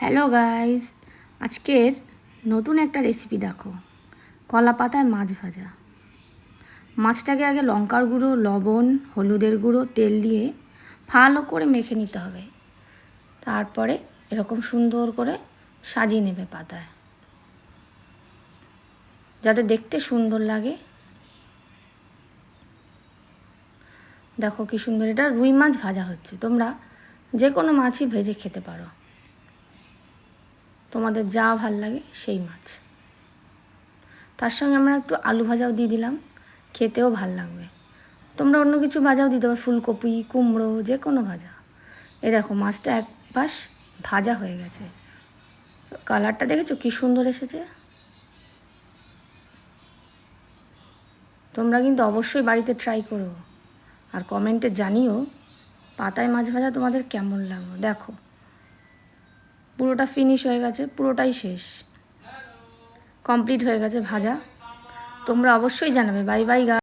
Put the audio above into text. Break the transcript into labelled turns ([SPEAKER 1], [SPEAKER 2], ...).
[SPEAKER 1] Hello guys, আজকের নতুন একটা রেসিপি দেখো। কলা পাতায় মাছ ভাজা। মাছটাকে আগে লঙ্কার গুঁড়ো, লবণ, হলুদের গুঁড়ো, তেল দিয়ে ভালো করে মেখে নিতে হবে। তারপরে এরকম সুন্দর করে সাজিয়ে নেবে পাতায়, যাতে দেখতে সুন্দর লাগে। দেখো কি সুন্দর, এটা রুই মাছ ভাজা হচ্ছে। তোমরা যে কোনো মাছই ভেজে খেতে পারো, তোমাদের যা ভাল লাগে সেই মাছ। তার সঙ্গে আমরা একটু আলু ভাজাও দিয়ে দিলাম, খেতেও ভাল লাগবে। তোমরা অন্য কিছু ভাজাও দিতে পারো, ফুলকপি, কুমড়ো, যে কোনো ভাজা। এই দেখো মাছটা এক পাশ ভাজা হয়ে গেছে, কালারটা দেখেছো কী সুন্দর এসেছে। তোমরা কিন্তু অবশ্যই বাড়িতে ট্রাই করো, আর কমেন্টে জানিও পাতায় মাছ ভাজা তোমাদের কেমন লাগলো। দেখো পুরোটা ফিনিশ হয়ে গেছে, পুরোটাই শেষ, কমপ্লিট হয়ে গেছে ভাজা। তোমরা অবশ্যই জানাবে। Bye bye.